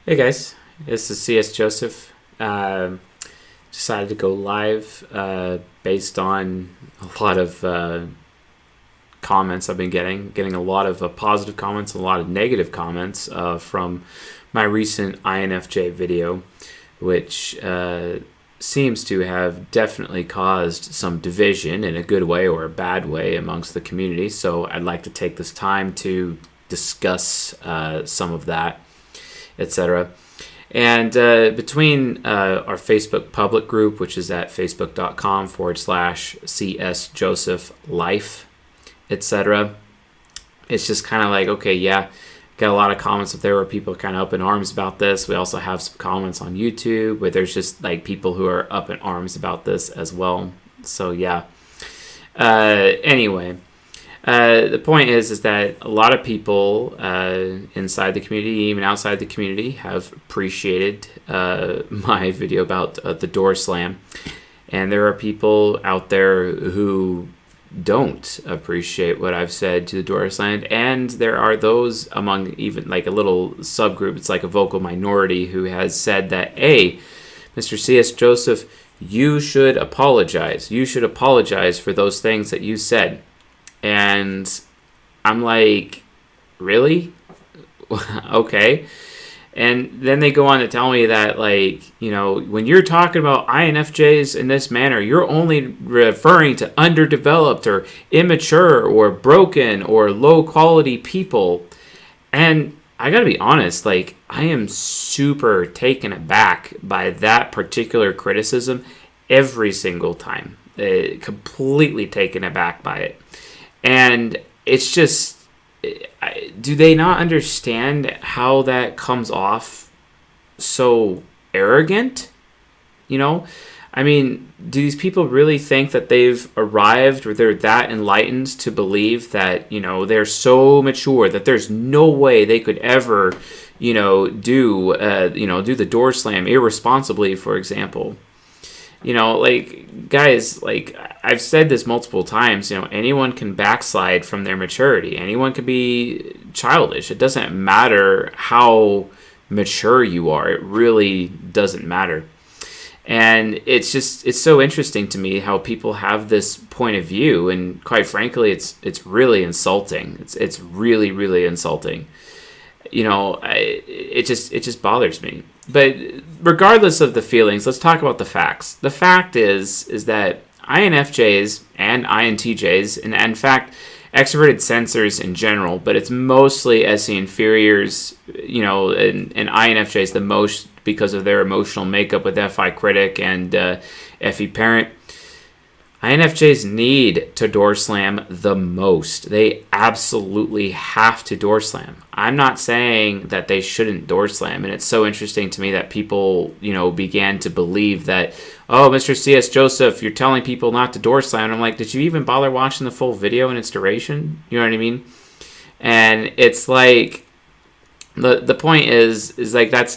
Hey guys, this is CS Joseph. Decided to go live based on a lot of comments I've been getting a lot of positive comments and a lot of negative comments from my recent INFJ video, which seems to have definitely caused some division in a good way or a bad way amongst the community. So I'd like to take this time to discuss some of that, etc. And between our Facebook public group, which is at facebook.com/CSJosephLife, etc., it's just kind of like, okay, yeah, got a lot of comments up there where people are kind of up in arms about this. We also have some comments on YouTube where there's just like people who are up in arms about this as well. So yeah. Anyway. The point is that a lot of people inside the community, even outside the community, have appreciated my video about the door slam. And there are people out there who don't appreciate what I've said to the door slam. And there are those among even like a little subgroup, it's like a vocal minority, who has said that, hey, Mr. C.S. Joseph, you should apologize. You should apologize for those things that you said. And I'm like, really? Okay. And then they go on to tell me that, like, you know, when you're talking about INFJs in this manner, you're only referring to underdeveloped or immature or broken or low quality people. And I gotta be honest, like, I am super taken aback by that particular criticism every single time. Completely taken aback by it. And it's just, do they not understand how that comes off so arrogant? You know, I mean, do these people really think that they've arrived or they're that enlightened to believe that, you know, they're so mature that there's no way they could ever, do the door slam irresponsibly, for example? You know, like, guys, like, I've said this multiple times, you know, anyone can backslide from their maturity. Anyone can be childish. It doesn't matter how mature you are. It really doesn't matter. And it's so interesting to me how people have this point of view. And quite frankly, it's really insulting. It's really, really insulting. You know, it just bothers me. But regardless of the feelings, let's talk about the facts. The fact is that INFJs and INTJs, and in fact, extroverted sensors in general, but it's mostly SE inferiors, you know, and INFJs the most because of their emotional makeup with FI critic and FE parent. INFJs need to door slam the most. They absolutely have to door slam. I'm not saying that they shouldn't door slam, and it's so interesting to me that people, you know, began to believe that, oh, Mr. C.S. Joseph, you're telling people not to door slam. And I'm like, did you even bother watching the full video in its duration? You know what I mean? And it's like, the point is like, that's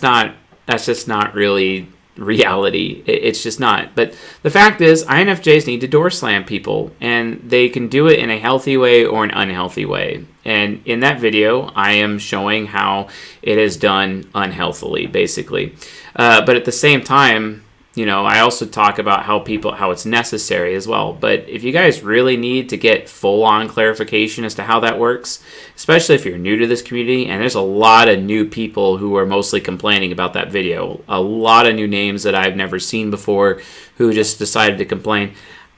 just not really reality. It's just not. But the fact is, INFJs need to door slam people, and they can do it in a healthy way or an unhealthy way. And in that video, I am showing how it is done unhealthily, basically. But at the same time, you know, I also talk about how it's necessary as well. But if you guys really need to get full-on clarification as to how that works, especially if you're new to this community, and there's a lot of new people who are mostly complaining about that video, a lot of new names that I've never seen before who just decided to complain,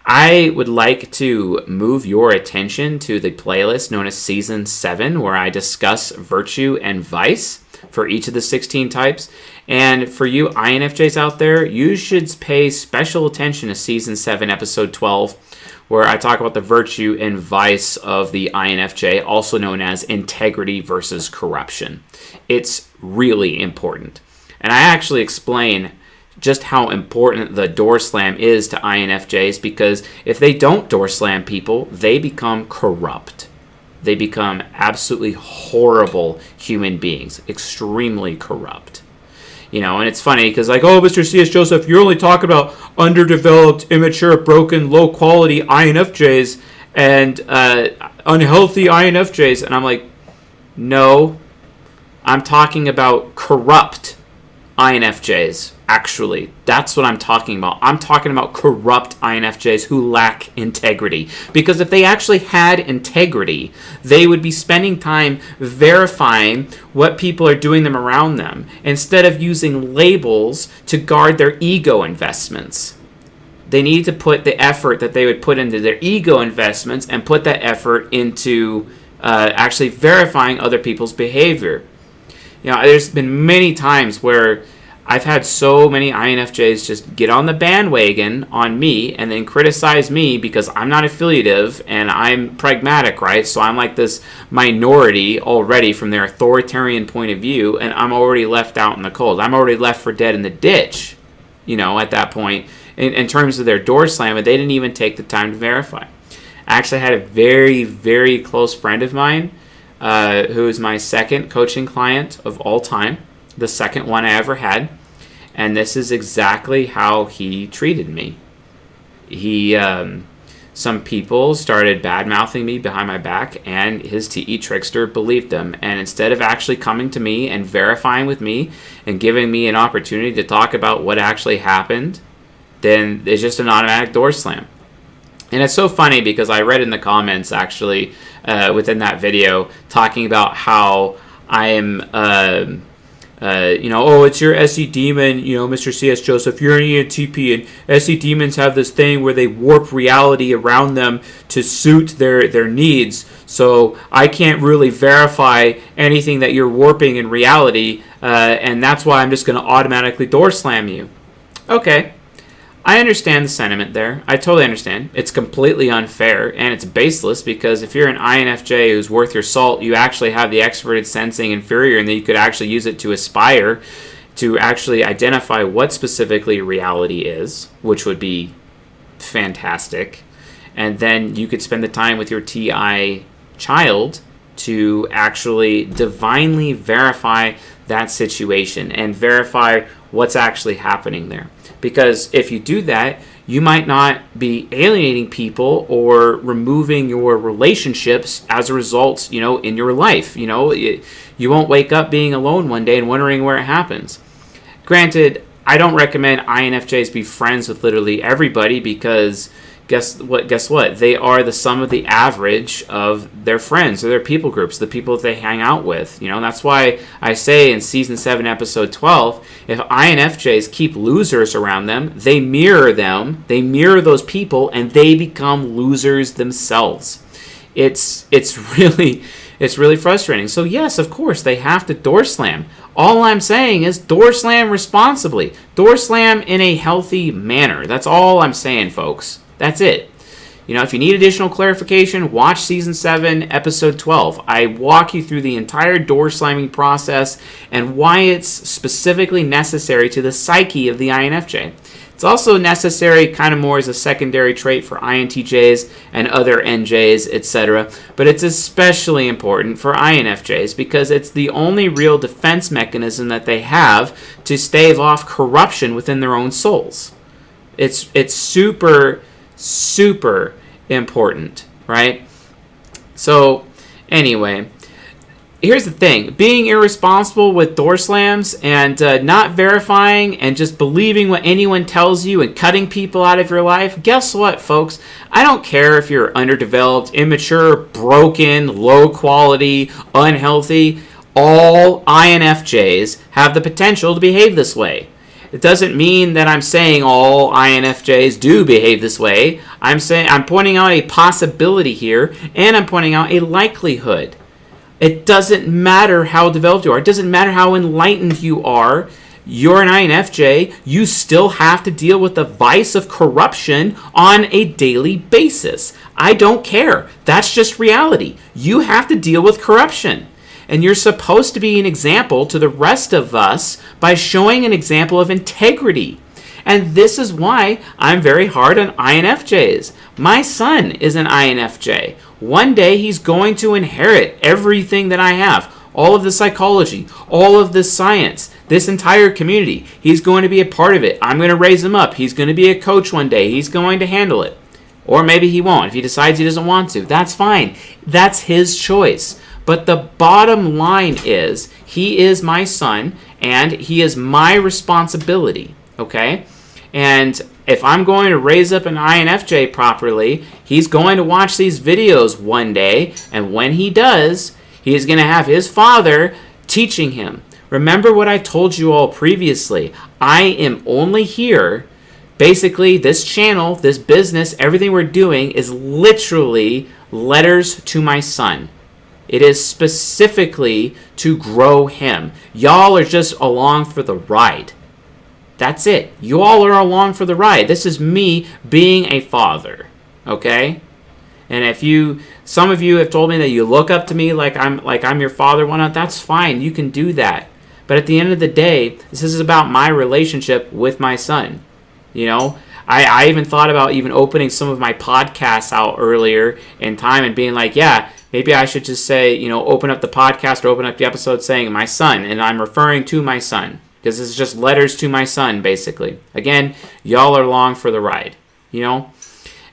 I would like to move your attention to the playlist known as Season 7, where I discuss virtue and vice for each of the 16 types. And for you INFJs out there, you should pay special attention to Season 7, Episode 12, where I talk about the virtue and vice of the INFJ, also known as integrity versus corruption. It's really important. And I actually explain just how important the door slam is to INFJs, because if they don't door slam people, they become corrupt. They become absolutely horrible human beings, extremely corrupt. You know, and it's funny because, like, oh, Mr. C.S. Joseph, you're only talking about underdeveloped, immature, broken, low-quality INFJs and unhealthy INFJs. And I'm like, no, I'm talking about corrupt INFJs, actually. That's what I'm talking about. I'm talking about corrupt INFJs who lack integrity. Because if they actually had integrity, they would be spending time verifying what people are doing them around them, instead of using labels to guard their ego investments. They need to put the effort that they would put into their ego investments and put that effort into actually verifying other people's behavior. There's been many times where I've had so many INFJs just get on the bandwagon on me and then criticize me because I'm not affiliative and I'm pragmatic, right? So I'm like this minority already from their authoritarian point of view, and I'm already left out in the cold. I'm already left for dead in the ditch, at that point, in terms of their door slam, and they didn't even take the time to verify. I actually had a very, very close friend of mine who is my second coaching client of all time, the second one I ever had, and this is exactly how he treated me. Some people started bad-mouthing me behind my back, and his TE trickster believed them, and instead of actually coming to me and verifying with me and giving me an opportunity to talk about what actually happened, then it's just an automatic door slam. And it's so funny because I read in the comments, actually, within that video, talking about how I am, it's your SE demon, Mr. C.S. Joseph, you're an ENTP, and SE demons have this thing where they warp reality around them to suit their needs. So I can't really verify anything that you're warping in reality, and that's why I'm just going to automatically door slam you. Okay. I understand the sentiment there. I totally understand. It's completely unfair, and it's baseless, because if you're an INFJ who's worth your salt, you actually have the extroverted sensing inferior, and then you could actually use it to aspire to actually identify what specifically reality is, which would be fantastic. And then you could spend the time with your TI child to actually divinely verify that situation and verify what's actually happening there. Because if you do that, you might not be alienating people or removing your relationships as a result, in your life. You won't wake up being alone one day and wondering where it happens. Granted, I don't recommend INFJs be friends with literally everybody, because guess what? They are the sum of the average of their friends or their people groups, the people that they hang out with. That's why I say in Season 7, Episode 12, if INFJs keep losers around them, they mirror those people, and they become losers themselves. It's really frustrating. So yes, of course, they have to door slam. All I'm saying is door slam responsibly. Door slam in a healthy manner. That's all I'm saying, folks. That's it. If you need additional clarification, watch Season 7, Episode 12. I walk you through the entire door slamming process and why it's specifically necessary to the psyche of the INFJ. It's also necessary kind of more as a secondary trait for INTJs and other NJs, etc. But it's especially important for INFJs because it's the only real defense mechanism that they have to stave off corruption within their own souls. It's super important, right? So anyway, here's the thing. Being irresponsible with door slams and not verifying and just believing what anyone tells you and cutting people out of your life, guess what, folks? I don't care if you're underdeveloped, immature, broken, low quality, unhealthy. All INFJs have the potential to behave this way. It doesn't mean that I'm saying all INFJs do behave this way. I'm pointing out a possibility here, and I'm pointing out a likelihood. It doesn't matter how developed you are. It doesn't matter how enlightened you are. You're an INFJ. You still have to deal with the vice of corruption on a daily basis. I don't care. That's just reality. You have to deal with corruption. And you're supposed to be an example to the rest of us by showing an example of integrity. And this is why I'm very hard on INFJs. My son is an INFJ. One day he's going to inherit everything that I have. All of the psychology, all of the science, this entire community. He's going to be a part of it. I'm going to raise him up. He's going to be a coach one day. He's going to handle it. Or maybe he won't. If he decides he doesn't want to, that's fine. That's his choice. But the bottom line is, he is my son, and he is my responsibility, okay? And if I'm going to raise up an INFJ properly, he's going to watch these videos one day, and when he does, he is going to have his father teaching him. Remember what I told you all previously. I am only here, basically this channel, this business, everything we're doing is literally letters to my son. It is specifically to grow him. Y'all are just along for the ride. That's it. You all are along for the ride. This is me being a father, okay? And if some of you have told me that you look up to me like I'm your father, whatnot, that's fine. You can do that. But at the end of the day, this is about my relationship with my son. You know, I even thought about even opening some of my podcasts out earlier in time and being like, yeah, maybe I should just say, you know, open up the podcast or open up the episode saying my son, and I'm referring to my son. Because this is just letters to my son, basically. Again, y'all are along for the ride, you know?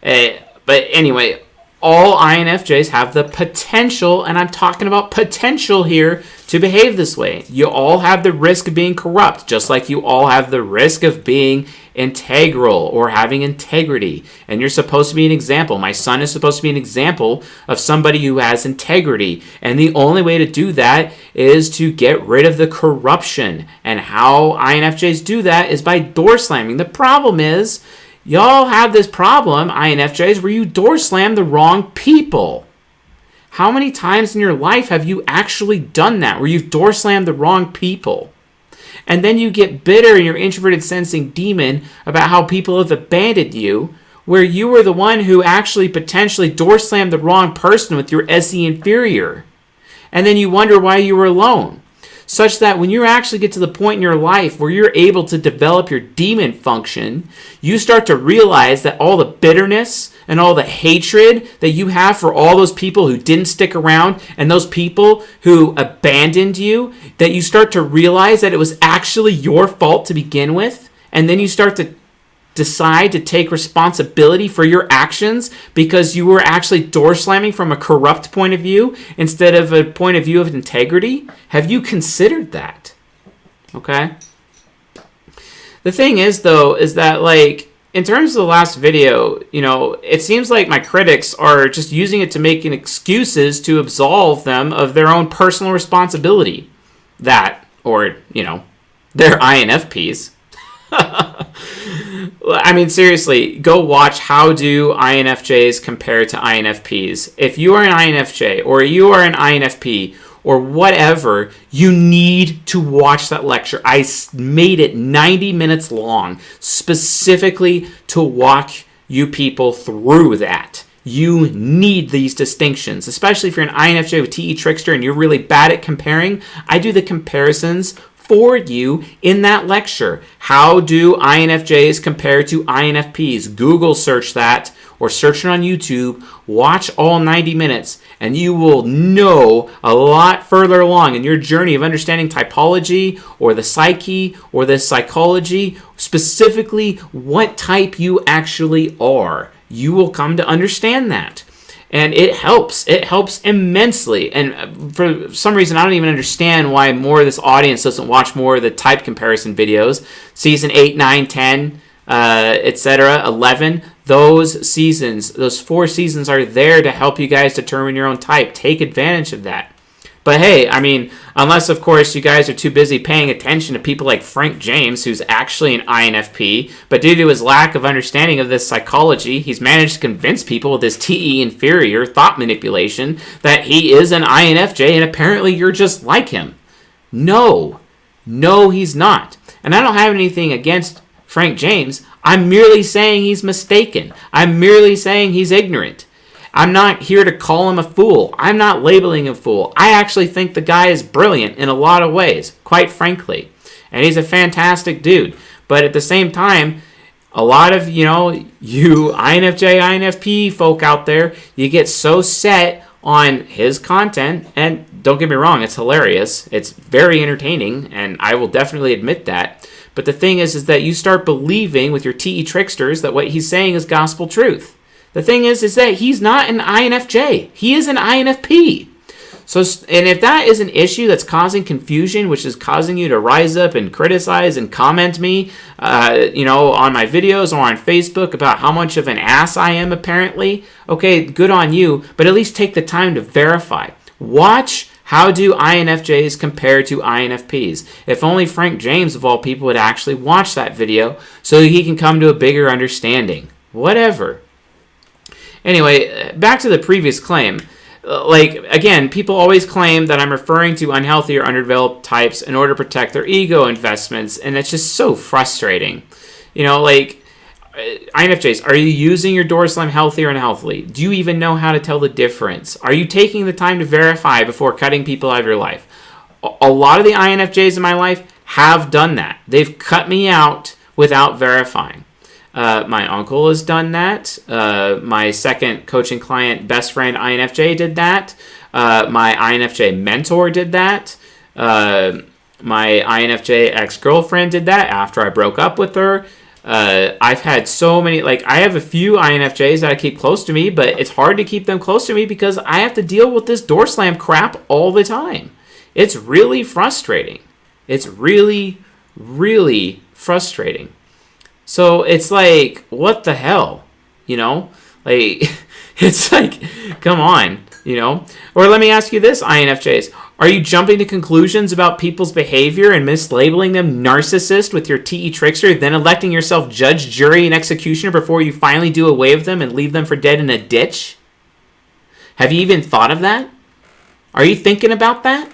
But anyway, all INFJs have the potential, and I'm talking about potential here, to behave this way. You all have the risk of being corrupt, just like you all have the risk of being integral or having integrity. And you're supposed to be an example. My son is supposed to be an example of somebody who has integrity. And the only way to do that is to get rid of the corruption. And how INFJs do that is by door slamming. The problem is, y'all have this problem, INFJs, where you door slam the wrong people. How many times in your life have you actually done that, where you've door slammed the wrong people? And then you get bitter in your introverted sensing demon about how people have abandoned you, where you were the one who actually potentially door slammed the wrong person with your SE inferior. And then you wonder why you were alone. Such that when you actually get to the point in your life where you're able to develop your demon function, you start to realize that all the bitterness and all the hatred that you have for all those people who didn't stick around and those people who abandoned you, that you start to realize that it was actually your fault to begin with. And then you start to decide to take responsibility for your actions because you were actually door slamming from a corrupt point of view instead of a point of view of integrity. Have you considered that? Okay. The thing is, though, is that, like, in terms of the last video, you know, it seems like my critics are just using it to make excuses to absolve them of their own personal responsibility. That, or, you know, they're INFPs. I mean, seriously, go watch how do INFJs compare to INFPs. If you are an INFJ or you are an INFP or whatever, you need to watch that lecture. I made it 90 minutes long specifically to walk you people through that. You need these distinctions, especially if you're an INFJ with TE Trickster and you're really bad at comparing. I do the comparisons for you in that lecture. How do INFJs compare to INFPs? Google search that or search it on YouTube. Watch all 90 minutes and you will know a lot further along in your journey of understanding typology or the psyche or the psychology, specifically what type you actually are. You will come to understand that. And it helps. It helps immensely. And for some reason, I don't even understand why more of this audience doesn't watch more of the type comparison videos. Season 8, 9, 10, etc., 11. Those seasons, those 4 seasons are there to help you guys determine your own type. Take advantage of that. But hey, I mean, unless, of course, you guys are too busy paying attention to people like Frank James, who's actually an INFP, but due to his lack of understanding of this psychology, he's managed to convince people with his TE inferior thought manipulation that he is an INFJ, and apparently you're just like him. No, he's not. And I don't have anything against Frank James. I'm merely saying he's mistaken. I'm merely saying he's ignorant. I'm not here to call him a fool. I'm not labeling him a fool. I actually think the guy is brilliant in a lot of ways, quite frankly. And he's a fantastic dude. But at the same time, a lot of, you INFJ, INFP folk out there, you get so set on his content, and don't get me wrong, it's hilarious. It's very entertaining, and I will definitely admit that. But the thing is that you start believing with your TE tricksters that what he's saying is gospel truth. The thing is that he's not an INFJ. He is an INFP. So, and if that is an issue that's causing confusion, which is causing you to rise up and criticize and comment me, on my videos or on Facebook about how much of an ass I am, apparently, okay, good on you, but at least take the time to verify. Watch how do INFJs compare to INFPs. If only Frank James, of all people, would actually watch that video so he can come to a bigger understanding. Whatever. Anyway, back to the previous claim. Again, people always claim that I'm referring to unhealthy or underdeveloped types in order to protect their ego investments, and it's just so frustrating. INFJs, are you using your door slam healthy or unhealthily? Do you even know how to tell the difference? Are you taking the time to verify before cutting people out of your life? A lot of the INFJs in my life have done that. They've cut me out without verifying. My uncle has done that. My second coaching client, best friend, INFJ, did that. My INFJ mentor did that. My INFJ ex-girlfriend did that after I broke up with her. I've had so many, I have a few INFJs that I keep close to me, but it's hard to keep them close to me because I have to deal with this door slam crap all the time. It's really frustrating. It's really, really frustrating. So it's what the hell, it's come on, Or let me ask you this, INFJs. Are you jumping to conclusions about people's behavior and mislabeling them narcissist with your TE trickster, then electing yourself judge, jury, and executioner before you finally do away with them and leave them for dead in a ditch? Have you even thought of that? Are you thinking about that?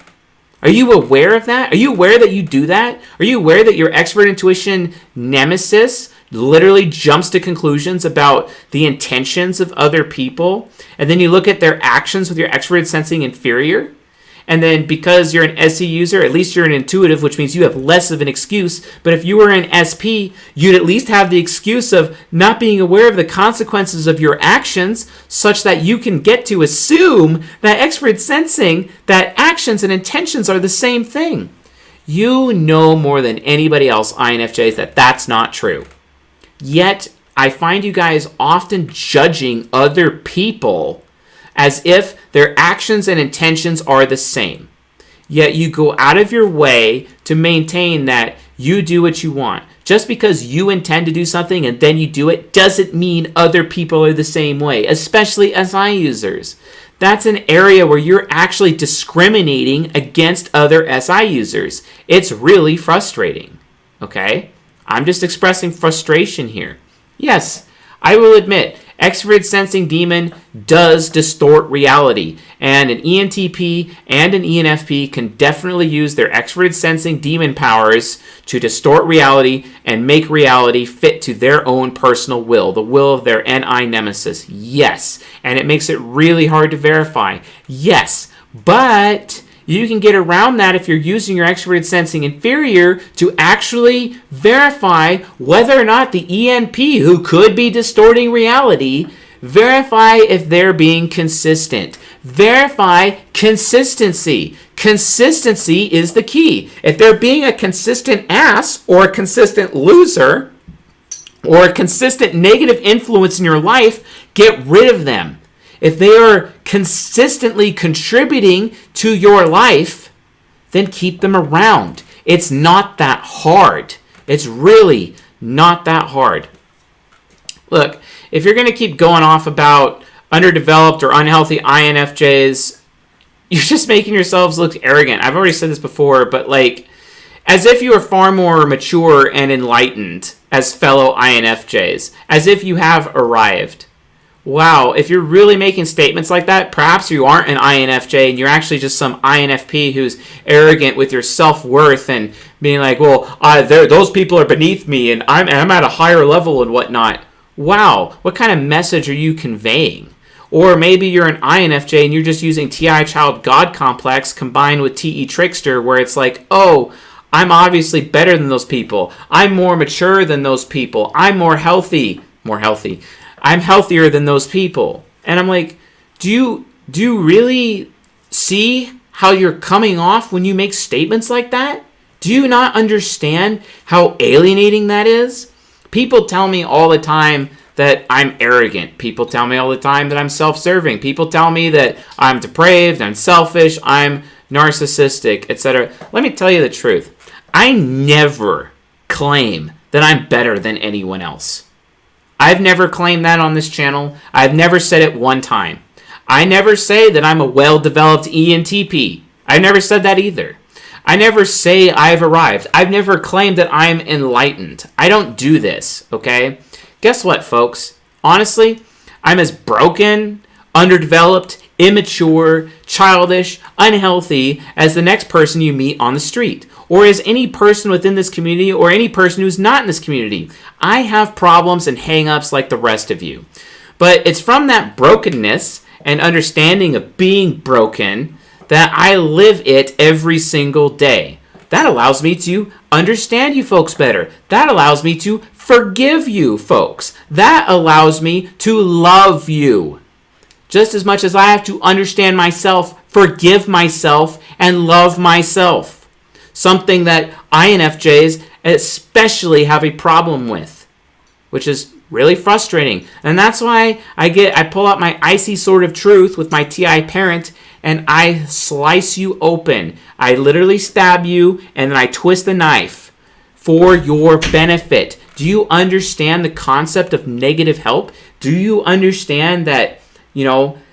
Are you aware of that? Are you aware that you do that? Are you aware that your expert intuition nemesis literally jumps to conclusions about the intentions of other people, and then you look at their actions with your extroverted sensing inferior? And then because you're an SE user, at least you're an intuitive, which means you have less of an excuse. But if you were an SP, you'd at least have the excuse of not being aware of the consequences of your actions, such that you can get to assume that extroverted sensing, that actions and intentions are the same thing. You know more than anybody else, INFJs, that that's not true. Yet, I find you guys often judging other people as if their actions and intentions are the same. Yet you go out of your way to maintain that you do what you want. Just because you intend to do something and then you do it doesn't mean other people are the same way, especially SI users. That's an area where you're actually discriminating against other SI users. It's really frustrating, okay? I'm just expressing frustration here. Yes, I will admit, extroverted sensing demon does distort reality, and an ENTP and an ENFP can definitely use their extroverted sensing demon powers to distort reality and make reality fit to their own personal will, the will of their NI nemesis. Yes, and it makes it really hard to verify. Yes, but you can get around that if you're using your extroverted sensing inferior to actually verify whether or not the ENP, who could be distorting reality, verify if they're being consistent. Verify consistency. Consistency is the key. If they're being a consistent ass or a consistent loser or a consistent negative influence in your life, get rid of them. If they are consistently contributing to your life, then keep them around. It's not that hard. It's really not that hard. Look, if you're going to keep going off about underdeveloped or unhealthy INFJs, you're just making yourselves look arrogant. I've already said this before, but as if you are far more mature and enlightened as fellow INFJs, as if you have arrived. Wow, if you're really making statements like that, perhaps you aren't an INFJ and you're actually just some INFP who's arrogant with your self-worth and being those people are beneath me and I'm at a higher level and whatnot. Wow, what kind of message are you conveying? Or maybe you're an INFJ and you're just using TI Child God Complex combined with TE Trickster, where it's I'm obviously better than those people. I'm more mature than those people. I'm more healthy. I'm healthier than those people. And I'm do you really see how you're coming off when you make statements like that? Do you not understand how alienating that is? People tell me all the time that I'm arrogant. People tell me all the time that I'm self-serving. People tell me that I'm depraved, I'm selfish, I'm narcissistic, etc. Let me tell you the truth. I never claim that I'm better than anyone else. I've never claimed that on this channel. I've never said it one time. I never say that I'm a well-developed ENTP. I've never said that either. I never say I've arrived. I've never claimed that I'm enlightened. I don't do this, okay? Guess what, folks? Honestly, I'm as broken, underdeveloped, immature, childish, unhealthy as the next person you meet on the street, or as any person within this community, or any person who's not in this community. I have problems and hang-ups like the rest of you. But it's from that brokenness and understanding of being broken that I live it every single day. That allows me to understand you folks better. That allows me to forgive you folks. That allows me to love you. Just as much as I have to understand myself, forgive myself, and love myself. Something that INFJs especially have a problem with, which is really frustrating. And that's why I pull out my icy sword of truth with my TI parent and I slice you open. I literally stab you and then I twist the knife for your benefit. Do you understand the concept of negative help? Do you understand that,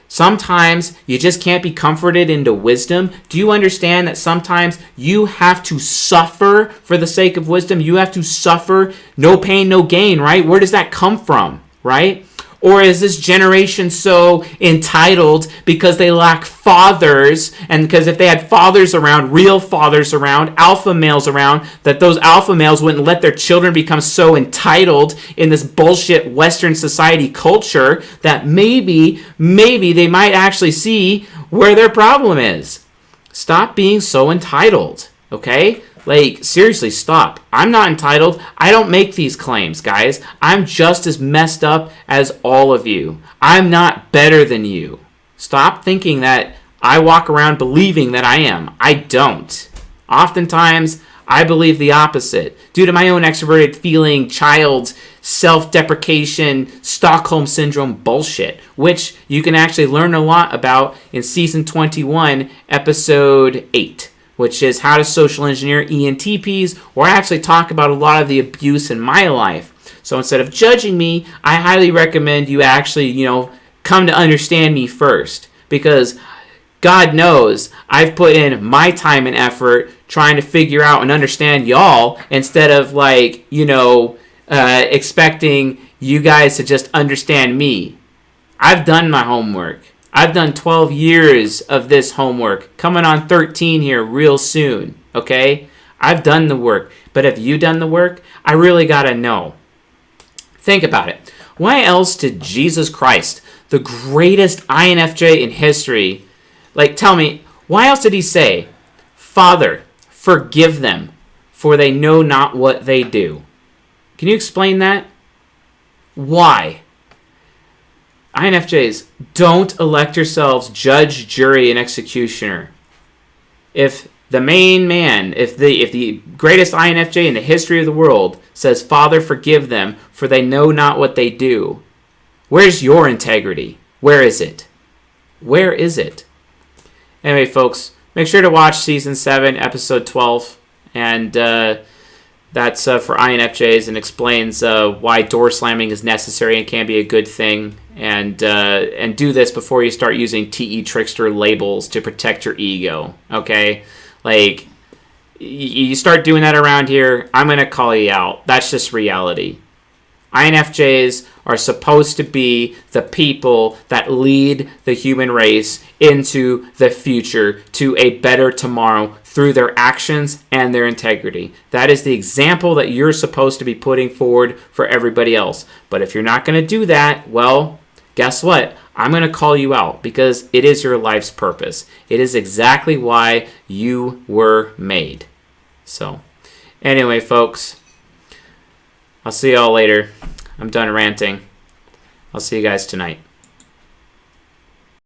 sometimes you just can't be comforted into wisdom? Do you understand that sometimes you have to suffer for the sake of wisdom? You have to suffer, no pain, no gain, right? Where does that come from, right? Or is this generation so entitled because they lack fathers, and because if they had fathers around, real fathers around, alpha males around, that those alpha males wouldn't let their children become so entitled in this bullshit Western society culture that maybe they might actually see where their problem is. Stop being so entitled, okay? Seriously, stop. I'm not entitled. I don't make these claims, guys. I'm just as messed up as all of you. I'm not better than you. Stop thinking that I walk around believing that I am. I don't. Oftentimes, I believe the opposite. Due to my own extroverted feeling, child, self-deprecation, Stockholm Syndrome bullshit, which you can actually learn a lot about in Season 21, Episode 8. Which is how to social engineer ENTPs, where I actually talk about a lot of the abuse in my life. So instead of judging me, I highly recommend you actually, come to understand me first. Because God knows I've put in my time and effort trying to figure out and understand y'all instead of expecting you guys to just understand me. I've done my homework. I've done 12 years of this homework, coming on 13 here real soon, okay? I've done the work, but have you done the work? I really gotta know. Think about it. Why else did Jesus Christ, the greatest INFJ in history, tell me, why else did he say, Father, forgive them, for they know not what they do? Can you explain that? Why? INFJs, don't elect yourselves judge, jury, and executioner. If the main man, if the greatest INFJ in the history of the world says, Father, forgive them, for they know not what they do, where's your integrity? Where is it? Where is it? Anyway, folks, make sure to watch Season 7, Episode 12, and that's for INFJs and explains why door slamming is necessary and can be a good thing. And do this before you start using TE trickster labels to protect your ego, okay? You start doing that around here, I'm going to call you out. That's just reality. INFJs are supposed to be the people that lead the human race into the future to a better tomorrow through their actions and their integrity. That is the example that you're supposed to be putting forward for everybody else. But if you're not going to do that, well, guess what? I'm going to call you out because it is your life's purpose. It is exactly why you were made. So, anyway, folks, I'll see y'all later. I'm done ranting. I'll see you guys tonight.